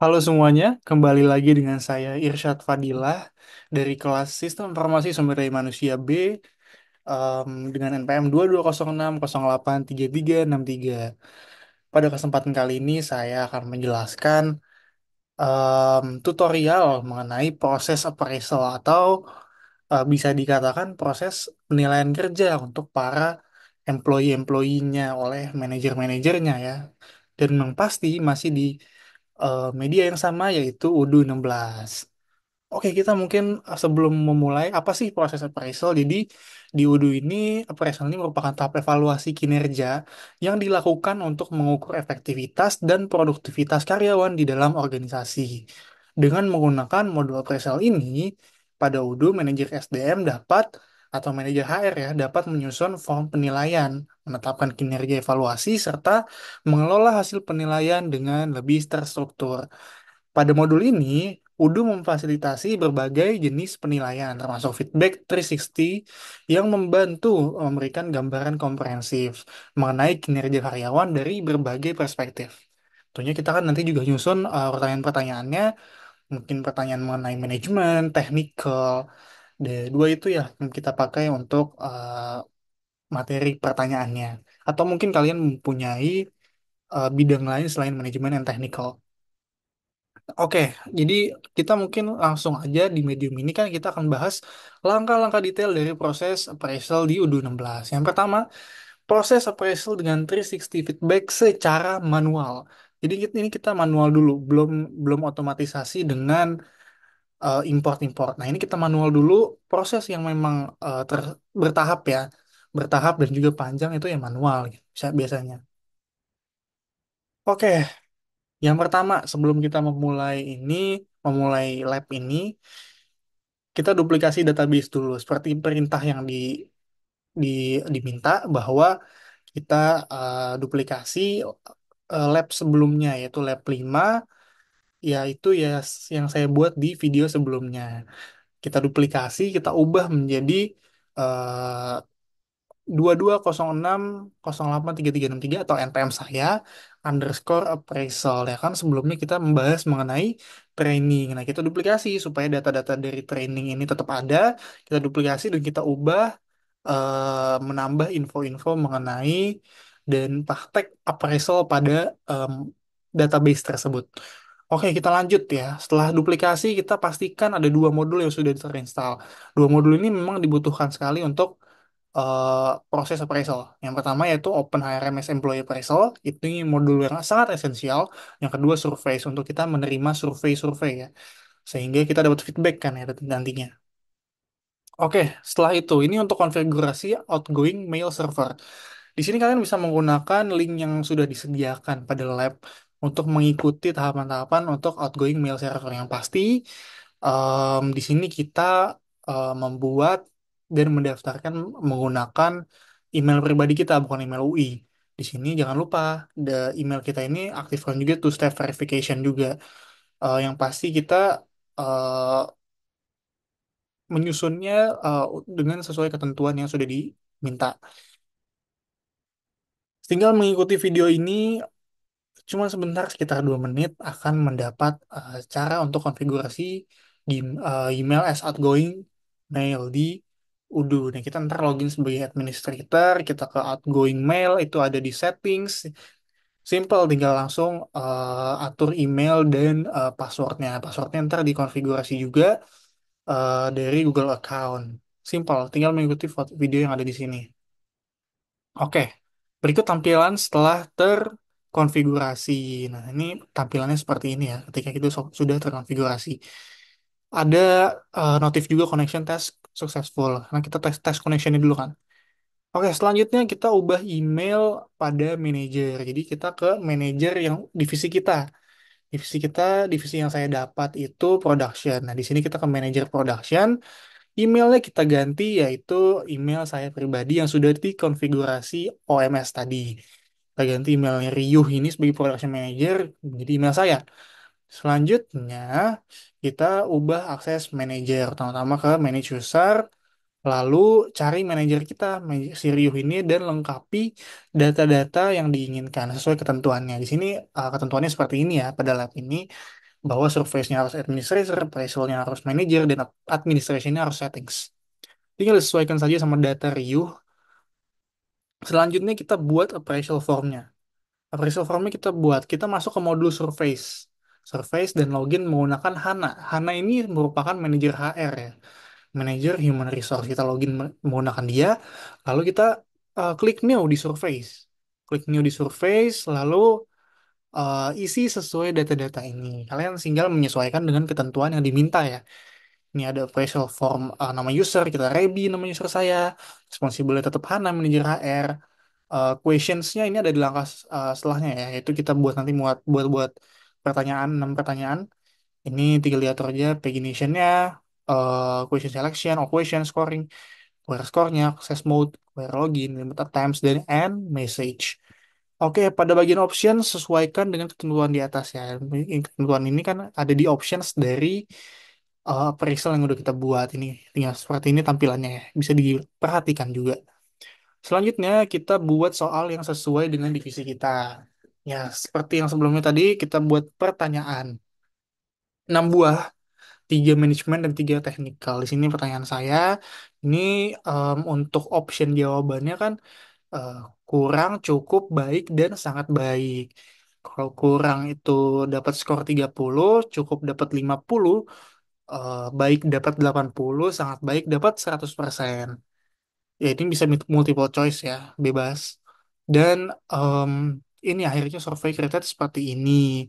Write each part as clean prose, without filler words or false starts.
Halo semuanya, kembali lagi dengan saya Irsyad Fadilah dari kelas Sistem Informasi Sumber Daya Manusia B dengan NPM 2206083363. Pada kesempatan kali ini saya akan menjelaskan tutorial mengenai proses appraisal atau bisa dikatakan proses penilaian kerja untuk para employee-employee-nya oleh manajer-manajernya ya. Dan yang pasti masih di media yang sama yaitu UDU 16. Oke, kita mungkin sebelum memulai apa sih proses appraisal? Jadi di UDU ini appraisal ini merupakan tahap evaluasi kinerja yang dilakukan untuk mengukur efektivitas dan produktivitas karyawan di dalam organisasi. Dengan menggunakan modul appraisal ini, pada UDU manajer SDM dapat atau manajer HR ya dapat menyusun form penilaian, menetapkan kinerja evaluasi serta mengelola hasil penilaian dengan lebih terstruktur. Pada modul ini, UDU memfasilitasi berbagai jenis penilaian, termasuk feedback 360 yang membantu memberikan gambaran komprehensif mengenai kinerja karyawan dari berbagai perspektif. Tentunya kita kan nanti juga nyusun pertanyaan-pertanyaannya, mungkin pertanyaan mengenai manajemen, technical, dua itu ya yang kita pakai untuk materi pertanyaannya. Atau mungkin kalian mempunyai bidang lain selain manajemen dan technical. Oke, jadi kita mungkin langsung aja di medium ini kan kita akan bahas langkah-langkah detail dari proses appraisal di UDU 16. Yang pertama, proses appraisal dengan 360 feedback secara manual. Jadi ini kita manual dulu, belum belum otomatisasi dengan import-import. Nah, ini kita manual dulu, proses yang memang bertahap ya. Bertahap dan juga panjang itu yang manual gitu, biasanya. Oke, yang pertama sebelum kita memulai lab ini, kita duplikasi database dulu seperti perintah yang di, diminta bahwa kita duplikasi lab sebelumnya yaitu lab 5 yaitu ya yang saya buat di video sebelumnya. Kita duplikasi, kita ubah menjadi eh, 2206083363 atau NPM saya underscore appraisal ya kan sebelumnya kita membahas mengenai training. Nah, kita duplikasi supaya data-data dari training ini tetap ada, kita duplikasi dan kita ubah menambah info-info mengenai dan praktek appraisal pada em, database tersebut. Oke, kita lanjut ya. Setelah duplikasi, kita pastikan ada dua modul yang sudah terinstall. Dua modul ini memang dibutuhkan sekali untuk proses appraisal. Yang pertama yaitu Open HRMS Employee Appraisal, itu modul yang sangat esensial. Yang kedua Surveys, untuk kita menerima survei-survei ya, sehingga kita dapat feedback kan ya nantinya. Oke, setelah itu ini untuk konfigurasi outgoing mail server. Di sini kalian bisa menggunakan link yang sudah disediakan pada lab untuk mengikuti tahapan-tahapan untuk outgoing mail server yang pasti. Di sini kita membuat dan mendaftarkan menggunakan email pribadi kita, bukan email UI. Di sini jangan lupa, email kita ini aktifkan juga two-step verification juga. Yang pasti kita eh, menyusunnya dengan sesuai ketentuan yang sudah diminta. Tinggal mengikuti video ini cuma sebentar, sekitar 2 menit, akan mendapat cara untuk konfigurasi di email as outgoing mail di Udu. Nah, kita ntar login sebagai administrator, kita ke outgoing mail, itu ada di settings. Simple, tinggal langsung atur email dan passwordnya. Passwordnya ntar dikonfigurasi juga dari Google Account. Simple, tinggal mengikuti video yang ada di sini. Oke, berikut tampilan setelah terkonfigurasi. Nah, ini tampilannya seperti ini ya, ketika itu sudah terkonfigurasi. Ada notif juga connection test successful. Nah, kita tes tes connectionnya dulu kan. Oke, selanjutnya kita ubah email pada manajer. Jadi kita ke manajer yang divisi kita. Divisi yang saya dapat itu production. Nah, di sini kita ke manajer production. Emailnya kita ganti yaitu email saya pribadi yang sudah dikonfigurasi OMS tadi. Kita ganti emailnya Riuh ini sebagai production manager menjadi email saya. Selanjutnya kita ubah akses manager, pertama-tama ke manage user, lalu cari manajer kita, si Riuh ini, dan lengkapi data-data yang diinginkan sesuai ketentuannya. Di sini ketentuannya seperti ini ya pada lab ini. bahwa surface-nya harus administrator, appraisal-nya harus manager, dan administration-nya harus settings. Tinggal disesuaikan saja sama data riuh. Selanjutnya kita buat appraisal form-nya. Appraisal form-nya kita masuk ke modul surface. Surface dan login menggunakan HANA. HANA ini merupakan manajer HR ya. Manager Human Resource. Kita login menggunakan dia, lalu kita klik new di Surface. Klik new di Surface, lalu isi sesuai data-data ini. Kalian tinggal menyesuaikan dengan ketentuan yang diminta ya. Ini ada appraisal form nama user, kita Rebi nama user saya, responsibility tetap Hana, manager HR. Questionsnya ini ada di langkah setelahnya ya, yaitu kita buat nanti buat pertanyaan, 6 pertanyaan. Ini tinggal diatur aja paginationnya, question selection, or question scoring, query score-nya, access mode, query login, limited times, dan end message. Oke, pada bagian option sesuaikan dengan ketentuan di atas ya. Ketentuan ini kan ada di options dari appraisal yang udah kita buat ini. Tinggal seperti ini tampilannya ya. Bisa diperhatikan juga. Selanjutnya kita buat soal yang sesuai dengan divisi kita. Ya, seperti yang sebelumnya tadi kita buat pertanyaan. 6 buah, 3 manajemen dan 3 teknikal. Di sini pertanyaan saya, ini untuk option jawabannya kan eh, kurang, cukup, baik, dan sangat baik. Kalau kurang itu dapat skor 30, cukup dapat 50, baik dapat 80, sangat baik dapat 100%. Ya ini bisa multiple choice ya, bebas. Dan em, ini akhirnya survei created seperti ini.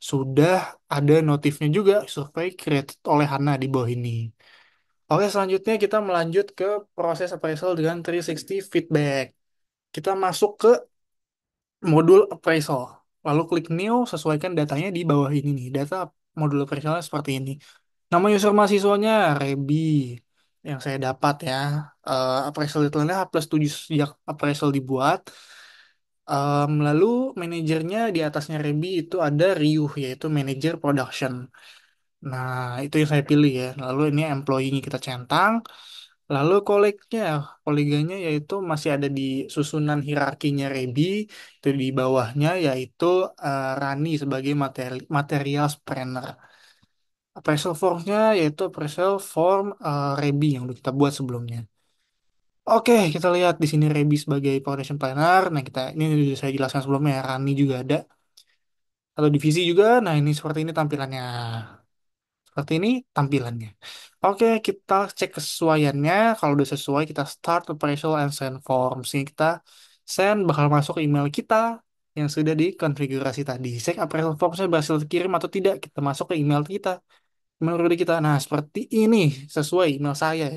Sudah ada notifnya juga survei created oleh Hana di bawah ini. Oke, selanjutnya kita melanjut ke proses appraisal dengan 360 feedback. Kita masuk ke modul appraisal. Lalu klik new, sesuaikan datanya di bawah ini nih. Data modul appraisalnya seperti ini. Nama user mahasiswanya Rebi yang saya dapat ya. Appraisal detailnya H+7 sejak appraisal dibuat. Lalu manajernya di atasnya Rebi itu ada Riuh yaitu manager production. Nah, itu yang saya pilih ya. Lalu ini employee-nya kita centang. Lalu koleganya yaitu masih ada di susunan hierarkinya Rebi, itu di bawahnya yaitu Rani sebagai material planner. Appraisal formnya yaitu appraisal form Rebi yang udah kita buat sebelumnya. Oke, kita lihat di sini Rebi sebagai foundation planner. Nah, ini udah saya jelaskan sebelumnya, ya. Rani juga ada. Atau divisi juga. Nah, ini seperti ini tampilannya. Seperti ini tampilannya. Oke, kita cek kesesuaiannya. Kalau udah sesuai, kita start appraisal and send forms. Ini kita send bakal masuk ke email kita yang sudah dikonfigurasi tadi. Cek appraisal formsnya berhasil dikirim atau tidak. Kita masuk ke email kita. Email pribadi kita. Nah, seperti ini. Sesuai email saya.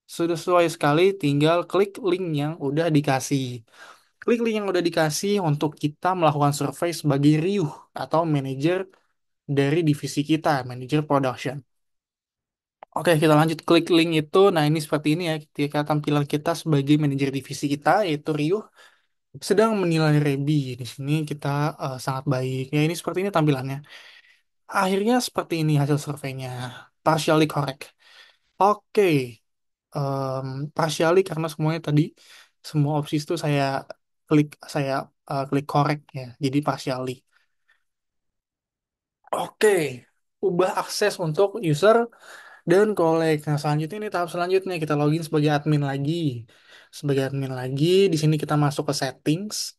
Sudah sesuai sekali, tinggal klik link yang udah dikasih. Klik link yang udah dikasih untuk kita melakukan survei sebagai riuh atau manajer dari divisi kita, manajer production. Oke, kita lanjut klik link itu. Nah, ini seperti ini ya. Ketika tampilan kita sebagai manajer divisi kita, yaitu Rio, sedang menilai Rebi. Di sini kita sangat baik. Ya, ini seperti ini tampilannya. Akhirnya seperti ini hasil surveinya. Partially correct. Oke, em, partially karena semuanya tadi, semua opsi itu saya klik correct ya. Jadi partially. Oke, ubah akses untuk user dan collect. Nah, selanjutnya ini tahap selanjutnya kita login sebagai admin lagi. Sebagai admin lagi, di sini kita masuk ke settings.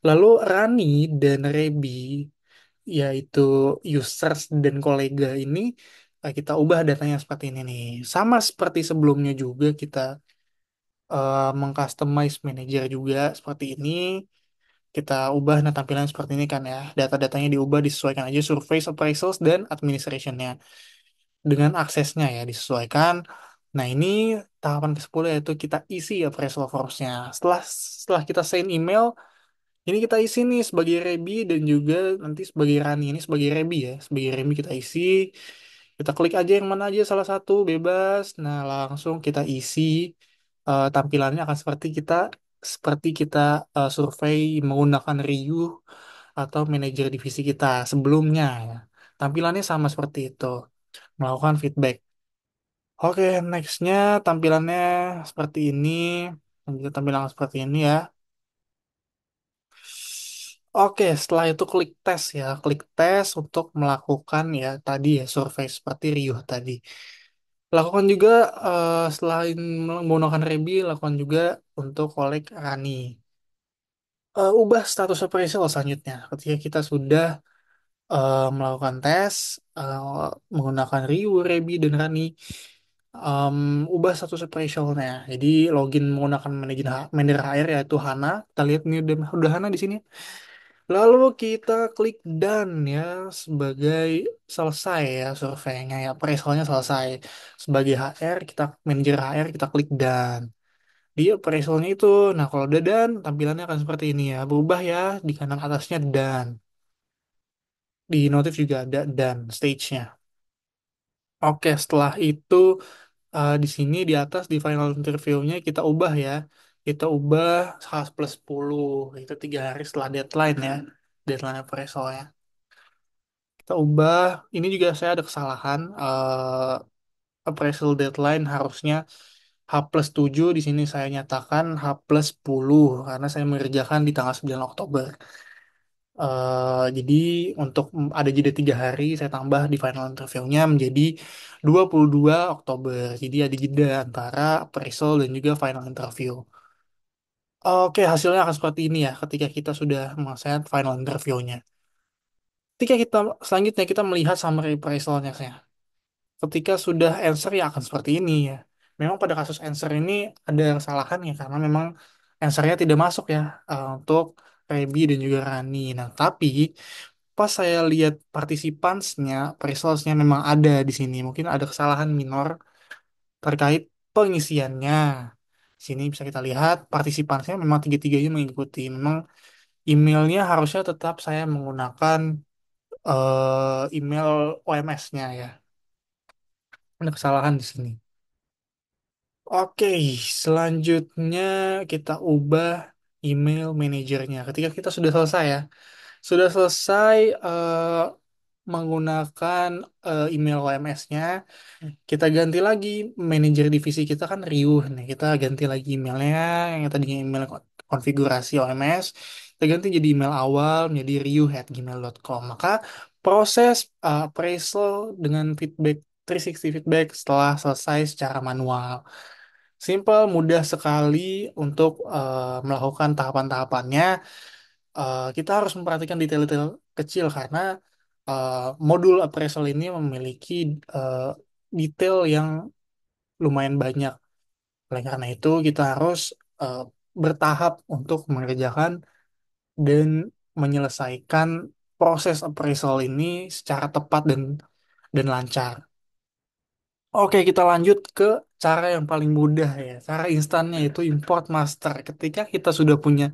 Lalu Rani dan Rebi, yaitu users dan kolega ini, kita ubah datanya seperti ini nih. Sama seperti sebelumnya juga kita mengcustomize manager juga seperti ini. Kita ubah nah tampilan seperti ini kan ya. Data-datanya diubah disesuaikan aja surveys, appraisals, dan administrationnya dengan aksesnya ya disesuaikan. Nah, ini tahapan ke-10 yaitu kita isi appraisal forms-nya. Setelah kita send email, ini kita isi nih sebagai Rebi dan juga nanti sebagai Rani. Ini sebagai Rebi ya. Sebagai Rebi kita isi. Kita klik aja yang mana aja salah satu bebas. Nah, langsung kita isi. Tampilannya akan seperti kita survei menggunakan Riuh atau manajer divisi kita sebelumnya ya. Tampilannya sama seperti itu. Melakukan feedback. Oke, nextnya tampilannya seperti ini. Lanjut tampilan seperti ini ya. Oke, setelah itu klik tes ya, klik tes untuk melakukan ya tadi ya survei seperti Rio tadi. Lakukan juga selain menggunakan Rebi, lakukan juga untuk kolek Rani. Ubah status appraisal selanjutnya. Ketika kita sudah melakukan tes menggunakan Ryu, Rebi, dan Rani, em, ubah status appraisalnya. Jadi login menggunakan manajer HR yaitu Hana. Kita lihat ini udah Hana di sini. Lalu kita klik done ya sebagai selesai ya surveinya ya appraisalnya selesai. Sebagai HR kita manajer HR kita klik done. Di appraisalnya itu, nah kalau udah done tampilannya akan seperti ini ya. Berubah ya di kanan atasnya done. Di notif juga ada done stage-nya. Oke, setelah itu di sini di atas di final interview-nya kita ubah ya. Kita ubah H+10. Itu 3 hari setelah deadline ya. Deadline appraisalnya. Kita ubah. Ini juga saya ada kesalahan. Appraisal deadline harusnya H+7. Di sini saya nyatakan H+10. Karena saya mengerjakan di tanggal 9 Oktober. Jadi untuk ada jeda 3 hari saya tambah di final interviewnya menjadi 22 Oktober. Jadi ada jeda antara appraisal dan juga final interview. Oke, hasilnya akan seperti ini ya ketika kita sudah menyelesaikan final interviewnya. Ketika kita selanjutnya kita melihat summary appraisalnya saya. Ketika sudah answer ya akan seperti ini ya. Memang pada kasus answer ini ada kesalahan ya karena memang answernya tidak masuk ya untuk Rebi dan juga Rani. Nah, tapi pas saya lihat partisipansnya, resultsnya memang ada di sini. Mungkin ada kesalahan minor terkait pengisiannya. Sini bisa kita lihat partisipansnya memang tiga-tiganya mengikuti. Memang emailnya harusnya tetap saya menggunakan email OMS-nya ya. Ada kesalahan di sini. Oke, selanjutnya kita ubah email manajernya. Ketika kita sudah selesai ya, sudah selesai menggunakan email OMS-nya, kita ganti lagi manajer divisi kita kan Riuh nih. Kita ganti lagi emailnya yang tadinya email konfigurasi OMS, kita ganti jadi email awal menjadi riuh@gmail.com. Maka proses appraisal dengan feedback 360 feedback setelah selesai secara manual. Simple, mudah sekali untuk melakukan tahapan-tahapannya. Kita harus memperhatikan detail-detail kecil karena uh, modul appraisal ini memiliki uh, detail yang lumayan banyak. Oleh karena itu, kita harus uh, bertahap untuk mengerjakan dan menyelesaikan proses appraisal ini secara tepat dan lancar. Oke, kita lanjut ke cara yang paling mudah ya. Cara instannya itu import master. Ketika kita sudah punya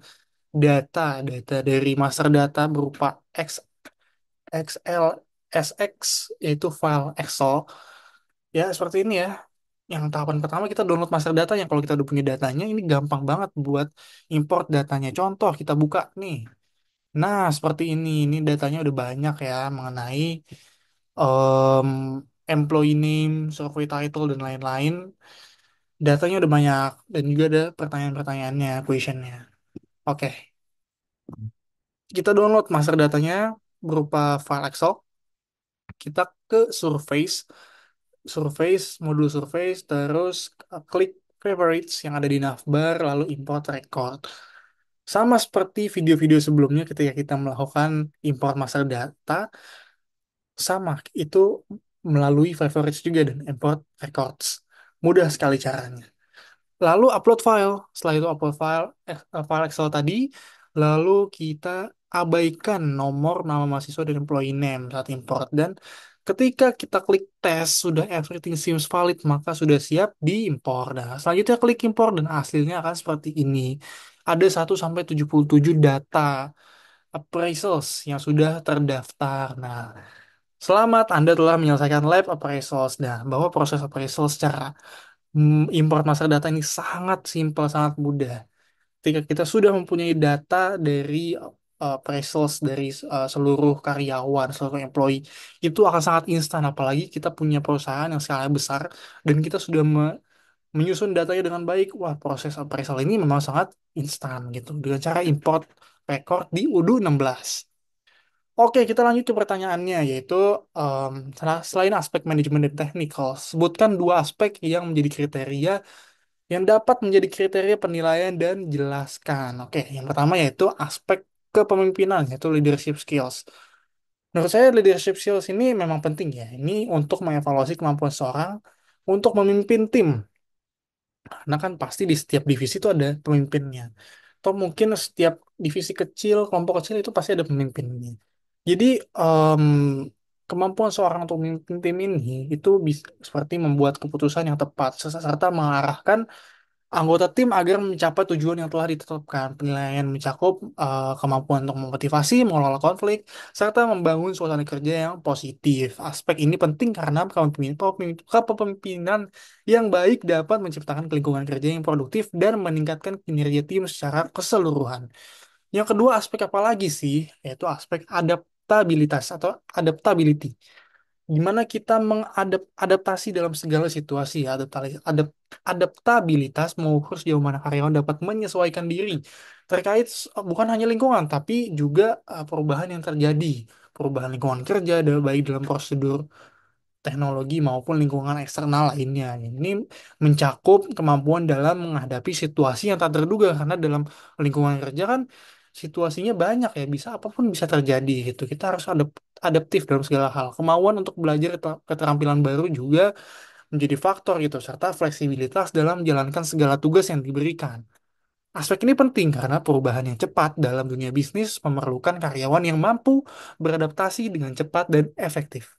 data dari master data berupa XL, SX, yaitu file Excel. Ya, seperti ini ya. Yang tahapan pertama kita download master data yang kalau kita udah punya datanya, ini gampang banget buat import datanya. Contoh, kita buka nih. Nah, seperti ini. Ini datanya udah banyak ya mengenai em, employee name, survey title, dan lain-lain. Datanya udah banyak dan juga ada pertanyaan-pertanyaannya, questionnya. Oke, kita download master datanya berupa file Excel. Kita ke Surface, modul Surface, terus klik favorites yang ada di navbar, lalu import record. Sama seperti video-video sebelumnya ketika kita melakukan import master data, sama itu melalui favorites juga dan import records. Mudah sekali caranya. Lalu upload file. Setelah itu upload file, file Excel tadi. Lalu kita abaikan nomor nama mahasiswa dan employee name saat import. Dan ketika kita klik tes, sudah everything seems valid, maka sudah siap diimpor. Nah, selanjutnya klik import dan hasilnya akan seperti ini. Ada 1 sampai 77 data appraisals yang sudah terdaftar. Nah, selamat Anda telah menyelesaikan lab appraisals. Nah, bahwa proses appraisal secara import master data ini sangat simpel, sangat mudah. Ketika kita sudah mempunyai data dari appraisals dari seluruh karyawan, seluruh employee, itu akan sangat instan. Apalagi kita punya perusahaan yang skala besar dan kita sudah menyusun datanya dengan baik. Wah, proses appraisal ini memang sangat instan gitu. Dengan cara import record di U16. Oke, kita lanjut ke pertanyaannya, yaitu selain aspek manajemen dan teknikal, sebutkan dua aspek yang menjadi kriteria yang dapat menjadi kriteria penilaian dan jelaskan. Oke, yang pertama yaitu aspek kepemimpinan, yaitu leadership skills. Menurut saya leadership skills ini memang penting ya. Ini untuk mengevaluasi kemampuan seorang untuk memimpin tim. Karena kan pasti di setiap divisi itu ada pemimpinnya. Atau mungkin setiap divisi kecil, kelompok kecil itu pasti ada pemimpinnya. Jadi em, kemampuan seorang untuk memimpin tim ini itu bisa seperti membuat keputusan yang tepat serta mengarahkan anggota tim agar mencapai tujuan yang telah ditetapkan. Penilaian mencakup kemampuan untuk memotivasi, mengelola konflik, serta membangun suasana kerja yang positif. Aspek ini penting karena kepemimpinan yang baik dapat menciptakan lingkungan kerja yang produktif dan meningkatkan kinerja tim secara keseluruhan. Yang kedua aspek apa lagi sih? Yaitu aspek adaptabilitas atau adaptability, gimana kita mengadaptasi dalam segala situasi. Adaptabilitas mengukur sejauh mana karyawan dapat menyesuaikan diri terkait bukan hanya lingkungan tapi juga perubahan yang terjadi, perubahan lingkungan kerja baik dalam prosedur teknologi maupun lingkungan eksternal lainnya. Ini mencakup kemampuan dalam menghadapi situasi yang tak terduga karena dalam lingkungan kerja kan situasinya banyak ya, bisa apapun bisa terjadi gitu. Kita harus adaptif dalam segala hal. Kemauan untuk belajar keterampilan baru juga menjadi faktor gitu, serta fleksibilitas dalam menjalankan segala tugas yang diberikan. Aspek ini penting karena perubahan yang cepat dalam dunia bisnis memerlukan karyawan yang mampu beradaptasi dengan cepat dan efektif.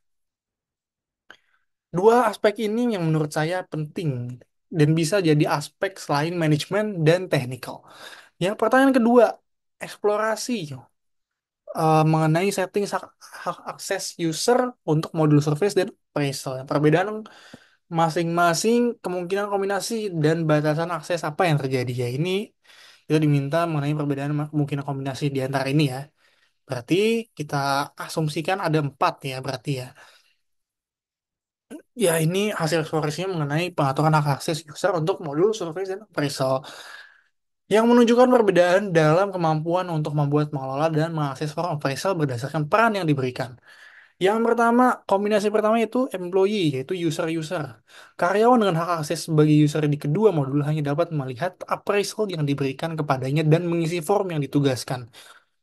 Dua aspek ini yang menurut saya penting dan bisa jadi aspek selain manajemen dan teknikal. Yang pertanyaan kedua, eksplorasi mengenai setting hak akses user untuk modul service dan appraisal. Perbedaan masing-masing kemungkinan kombinasi dan batasan akses apa yang terjadi ya. Ini kita diminta mengenai perbedaan kemungkinan kombinasi di antara ini ya. Berarti kita asumsikan ada empat ya berarti ya. Ya, ini hasil eksplorasinya mengenai pengaturan hak akses user untuk modul survei dan appraisal yang menunjukkan perbedaan dalam kemampuan untuk membuat, mengelola, dan mengakses form appraisal berdasarkan peran yang diberikan. Yang pertama, kombinasi pertama itu employee, yaitu user-user. Karyawan dengan hak akses sebagai user di kedua modul hanya dapat melihat appraisal yang diberikan kepadanya dan mengisi form yang ditugaskan.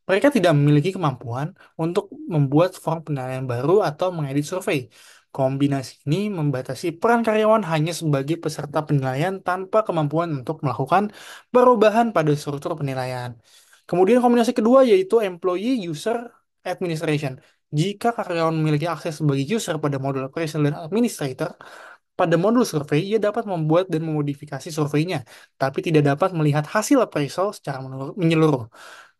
Mereka tidak memiliki kemampuan untuk membuat form penilaian baru atau mengedit survei. Kombinasi ini membatasi peran karyawan hanya sebagai peserta penilaian tanpa kemampuan untuk melakukan perubahan pada struktur penilaian. Kemudian kombinasi kedua yaitu employee user administration. Jika karyawan memiliki akses sebagai user pada modul operation dan administrator, pada modul survei, ia dapat membuat dan memodifikasi surveinya, tapi tidak dapat melihat hasil appraisal secara menyeluruh.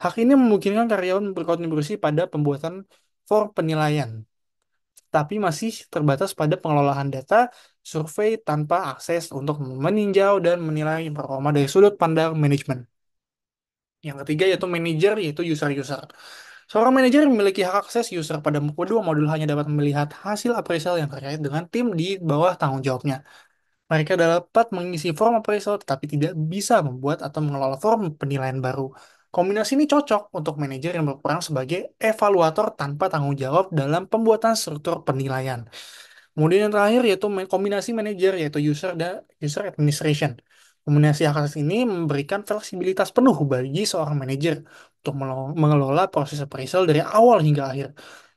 Hak ini memungkinkan karyawan berkontribusi pada pembuatan form penilaian, tapi masih terbatas pada pengelolaan data survei tanpa akses untuk meninjau dan menilai performa dari sudut pandang manajemen. Yang ketiga yaitu manajer, yaitu user-user. Seorang manajer memiliki hak akses user pada kedua modul hanya dapat melihat hasil appraisal yang terkait dengan tim di bawah tanggung jawabnya. Mereka dapat mengisi form appraisal tetapi tidak bisa membuat atau mengelola form penilaian baru. Kombinasi ini cocok untuk manajer yang berperan sebagai evaluator tanpa tanggung jawab dalam pembuatan struktur penilaian. Kemudian yang terakhir yaitu kombinasi manajer, yaitu user administration. Kombinasi hak akses ini memberikan fleksibilitas penuh bagi seorang manajer untuk mengelola proses appraisal dari awal hingga akhir.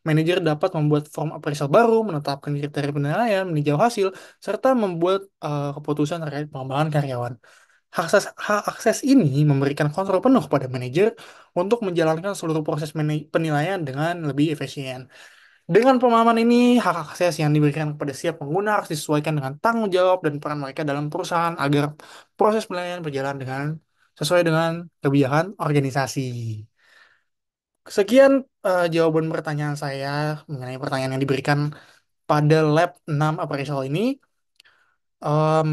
Manajer dapat membuat form appraisal baru, menetapkan kriteria penilaian, meninjau hasil, serta membuat keputusan terkait pengembangan karyawan. Hak akses ini memberikan kontrol penuh pada manajer untuk menjalankan seluruh proses penilaian dengan lebih efisien. Dengan pemahaman ini, hak akses yang diberikan kepada setiap pengguna harus disesuaikan dengan tanggung jawab dan peran mereka dalam perusahaan agar proses penilaian berjalan dengan sesuai dengan kebijakan organisasi. Sekian jawaban pertanyaan saya mengenai pertanyaan yang diberikan pada lab 6 appraisal ini.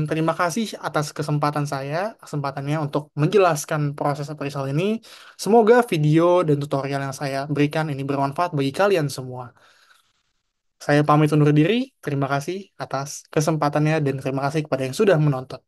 Terima kasih atas kesempatannya untuk menjelaskan proses appraisal ini. Semoga video dan tutorial yang saya berikan ini bermanfaat bagi kalian semua. Saya pamit undur diri. Terima kasih atas kesempatannya dan terima kasih kepada yang sudah menonton.